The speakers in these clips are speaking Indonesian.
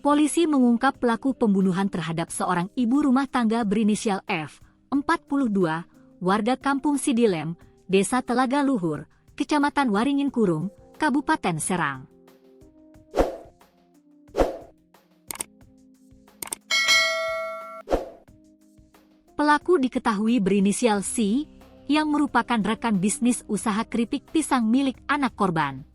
Polisi mengungkap pelaku pembunuhan terhadap seorang ibu rumah tangga berinisial F, 42, warga Kampung Sidilem, Desa Telaga Luhur, Kecamatan Waringin Kurung, Kabupaten Serang. Pelaku diketahui berinisial C, yang merupakan rekan bisnis usaha keripik pisang milik anak korban.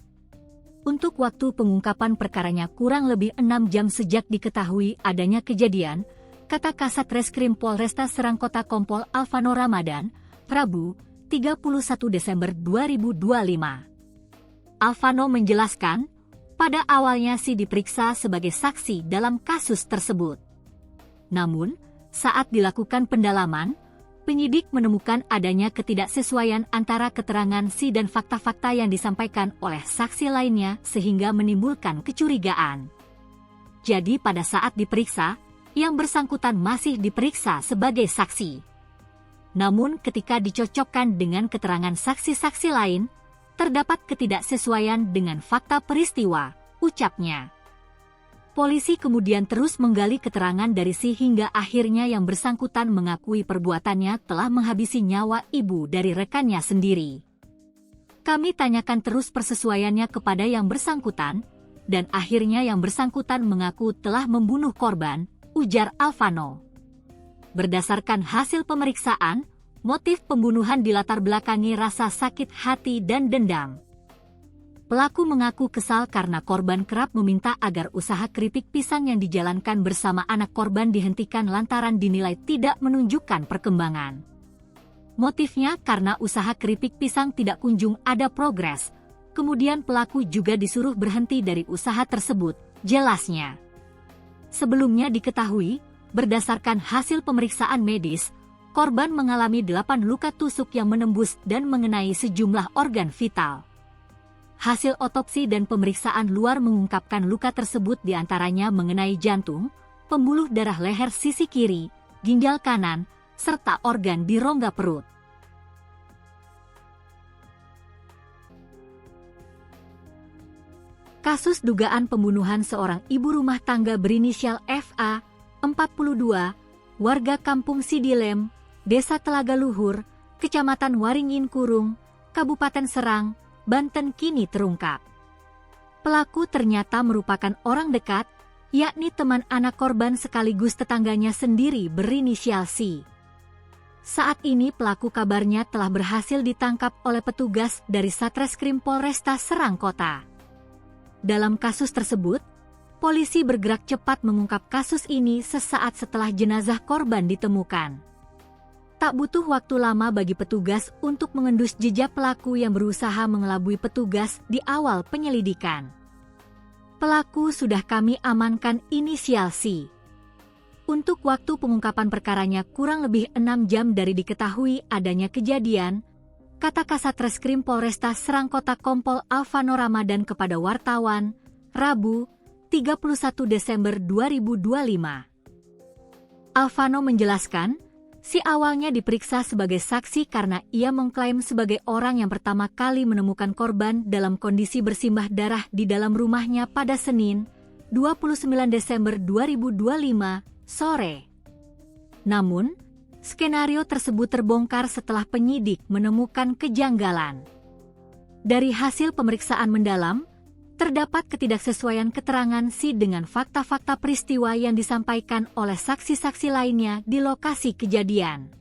Untuk waktu pengungkapan perkaranya kurang lebih 6 jam sejak diketahui adanya kejadian, kata Kasat Reskrim Polresta Serang Kota Kompol Alvano Ramadan, Rabu, 31 Desember 2025. Alvano menjelaskan, pada awalnya Si diperiksa sebagai saksi dalam kasus tersebut. Namun, saat dilakukan pendalaman, penyidik menemukan adanya ketidaksesuaian antara keterangan Si dan fakta-fakta yang disampaikan oleh saksi lainnya sehingga menimbulkan kecurigaan. Jadi pada saat diperiksa, yang bersangkutan masih diperiksa sebagai saksi. Namun ketika dicocokkan dengan keterangan saksi-saksi lain, terdapat ketidaksesuaian dengan fakta peristiwa, ucapnya. Polisi kemudian terus menggali keterangan dari Si hingga akhirnya yang bersangkutan mengakui perbuatannya telah menghabisi nyawa ibu dari rekannya sendiri. Kami tanyakan terus persesuaiannya kepada yang bersangkutan, dan akhirnya yang bersangkutan mengaku telah membunuh korban, ujar Alvano. Berdasarkan hasil pemeriksaan, motif pembunuhan dilatar belakangi rasa sakit hati dan dendam. Pelaku mengaku kesal karena korban kerap meminta agar usaha keripik pisang yang dijalankan bersama anak korban dihentikan lantaran dinilai tidak menunjukkan perkembangan. Motifnya karena usaha keripik pisang tidak kunjung ada progres, kemudian pelaku juga disuruh berhenti dari usaha tersebut, jelasnya. Sebelumnya diketahui, berdasarkan hasil pemeriksaan medis, korban mengalami 8 luka tusuk yang menembus dan mengenai sejumlah organ vital. Hasil otopsi dan pemeriksaan luar mengungkapkan luka tersebut diantaranya mengenai jantung, pembuluh darah leher sisi kiri, ginjal kanan, serta organ di rongga perut. Kasus dugaan pembunuhan seorang ibu rumah tangga berinisial FA, 42, warga Kampung Sidilem, Desa Telaga Luhur, Kecamatan Waringin Kurung, Kabupaten Serang, Banten kini terungkap. Pelaku ternyata merupakan orang dekat, yakni teman anak korban sekaligus tetangganya sendiri berinisial C. Saat ini pelaku kabarnya telah berhasil ditangkap oleh petugas dari Satreskrim Polresta Serang Kota. Dalam kasus tersebut, polisi bergerak cepat mengungkap kasus ini sesaat setelah jenazah korban ditemukan. Tak butuh waktu lama bagi petugas untuk mengendus jejak pelaku yang berusaha mengelabui petugas di awal penyelidikan. Pelaku sudah kami amankan inisial C. Untuk waktu pengungkapan perkaranya kurang lebih 6 jam dari diketahui adanya kejadian, kata Kasat Reskrim Polresta Serang Kota Kompol Alvano Ramadan kepada wartawan, Rabu, 31 Desember 2025. Alvano menjelaskan, Si awalnya diperiksa sebagai saksi karena ia mengklaim sebagai orang yang pertama kali menemukan korban dalam kondisi bersimbah darah di dalam rumahnya pada Senin, 29 Desember 2025, sore. Namun, skenario tersebut terbongkar setelah penyidik menemukan kejanggalan. Dari hasil pemeriksaan mendalam, terdapat ketidaksesuaian keterangan Si dengan fakta-fakta peristiwa yang disampaikan oleh saksi-saksi lainnya di lokasi kejadian.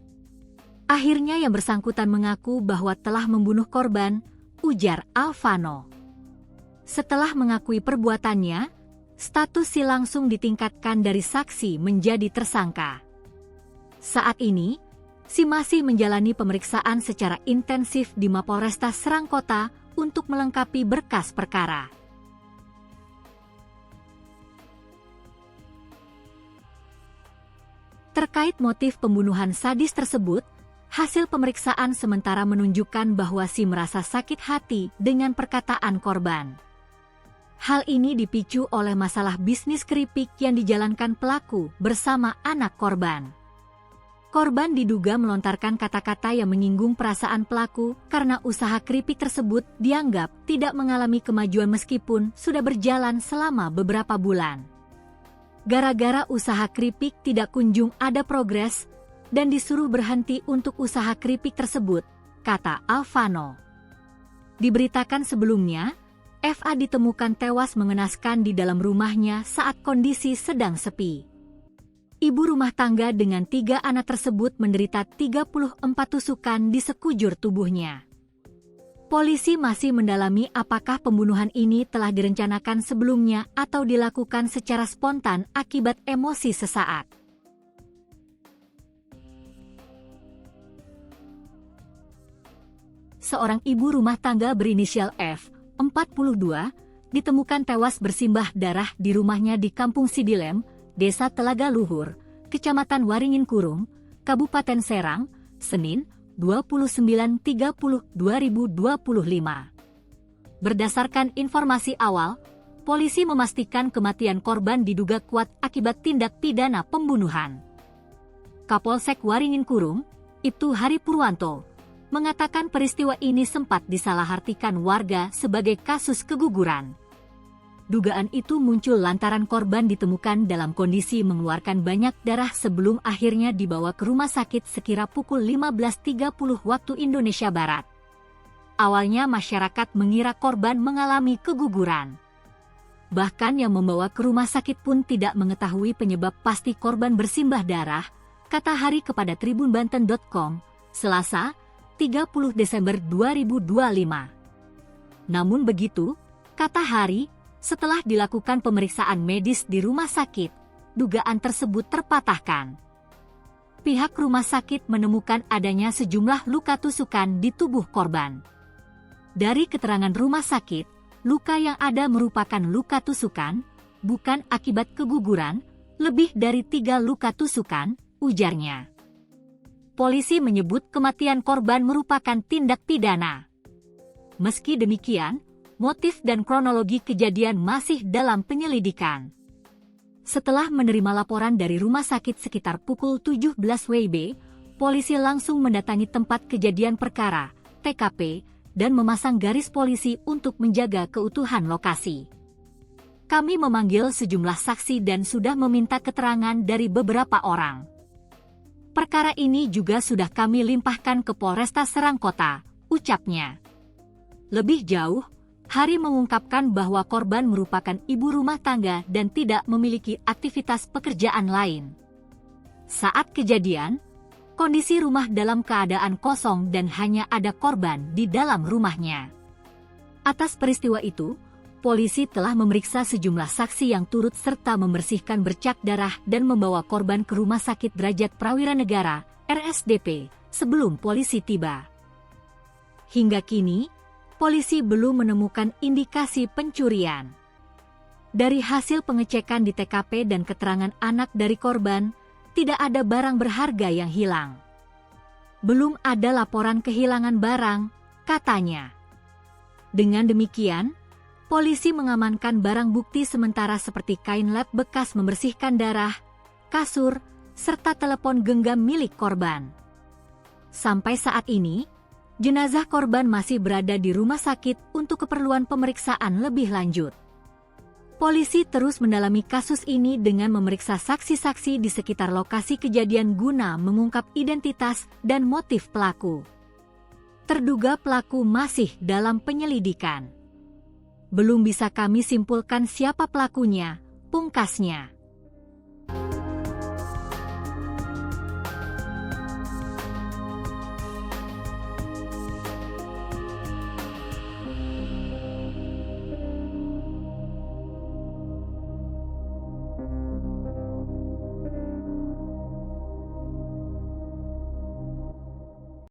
Akhirnya yang bersangkutan mengaku bahwa telah membunuh korban, ujar Alvano. Setelah mengakui perbuatannya, status Si langsung ditingkatkan dari saksi menjadi tersangka. Saat ini, Si masih menjalani pemeriksaan secara intensif di Mapolresta Serang Kota untuk melengkapi berkas perkara. Terkait motif pembunuhan sadis tersebut, hasil pemeriksaan sementara menunjukkan bahwa Si merasa sakit hati dengan perkataan korban. Hal ini dipicu oleh masalah bisnis keripik yang dijalankan pelaku bersama anak korban. Korban diduga melontarkan kata-kata yang menyinggung perasaan pelaku karena usaha keripik tersebut dianggap tidak mengalami kemajuan meskipun sudah berjalan selama beberapa bulan. gara-gara usaha keripik tidak kunjung ada progres dan disuruh berhenti untuk usaha keripik tersebut, kata Alvano. Diberitakan sebelumnya, FA ditemukan tewas mengenaskan di dalam rumahnya saat kondisi sedang sepi. Ibu rumah tangga dengan 3 anak tersebut menderita 34 tusukan di sekujur tubuhnya. Polisi masih mendalami apakah pembunuhan ini telah direncanakan sebelumnya atau dilakukan secara spontan akibat emosi sesaat. Seorang ibu rumah tangga berinisial F, 42, ditemukan tewas bersimbah darah di rumahnya di Kampung Sidilem, Desa Telaga Luhur, Kecamatan Waringin Kurung, Kabupaten Serang, Senin, 29/30/2025. Berdasarkan informasi awal, polisi memastikan kematian korban diduga kuat akibat tindak pidana pembunuhan. Kapolsek Waringin Kurung, Ibtu Hari Purwanto, mengatakan peristiwa ini sempat disalahartikan warga sebagai kasus keguguran. Dugaan itu muncul lantaran korban ditemukan dalam kondisi mengeluarkan banyak darah sebelum akhirnya dibawa ke rumah sakit sekira pukul 15.30 waktu Indonesia Barat. Awalnya masyarakat mengira korban mengalami keguguran. Bahkan yang membawa ke rumah sakit pun tidak mengetahui penyebab pasti korban bersimbah darah, kata Hari kepada tribunbanten.com, Selasa, 30 Desember 2025. Namun begitu, kata Hari, setelah dilakukan pemeriksaan medis di rumah sakit, dugaan tersebut terpatahkan. Pihak rumah sakit menemukan adanya sejumlah luka tusukan di tubuh korban. Dari keterangan rumah sakit, luka yang ada merupakan luka tusukan, bukan akibat keguguran, lebih dari 3 luka tusukan, ujarnya. Polisi menyebut kematian korban merupakan tindak pidana. Meski demikian, motif dan kronologi kejadian masih dalam penyelidikan. Setelah menerima laporan dari rumah sakit sekitar pukul 17 WIB, polisi langsung mendatangi tempat kejadian perkara, TKP, dan memasang garis polisi untuk menjaga keutuhan lokasi. Kami memanggil sejumlah saksi dan sudah meminta keterangan dari beberapa orang. Perkara ini juga sudah kami limpahkan ke Polresta Serang Kota, ucapnya. Lebih jauh, Hari mengungkapkan bahwa korban merupakan ibu rumah tangga dan tidak memiliki aktivitas pekerjaan lain. Saat kejadian, kondisi rumah dalam keadaan kosong dan hanya ada korban di dalam rumahnya. Atas peristiwa itu, polisi telah memeriksa sejumlah saksi yang turut serta membersihkan bercak darah dan membawa korban ke Rumah Sakit Derajat Prawira Negara, RSDP, sebelum polisi tiba. Hingga kini, polisi belum menemukan indikasi pencurian. Dari hasil pengecekan di TKP dan keterangan anak dari korban, tidak ada barang berharga yang hilang. Belum ada laporan kehilangan barang, katanya. Dengan demikian, polisi mengamankan barang bukti sementara seperti kain lap bekas membersihkan darah, kasur, serta telepon genggam milik korban. Sampai saat ini, jenazah korban masih berada di rumah sakit untuk keperluan pemeriksaan lebih lanjut. Polisi terus mendalami kasus ini dengan memeriksa saksi-saksi di sekitar lokasi kejadian guna mengungkap identitas dan motif pelaku. Terduga pelaku masih dalam penyelidikan. Belum bisa kami simpulkan siapa pelakunya, pungkasnya.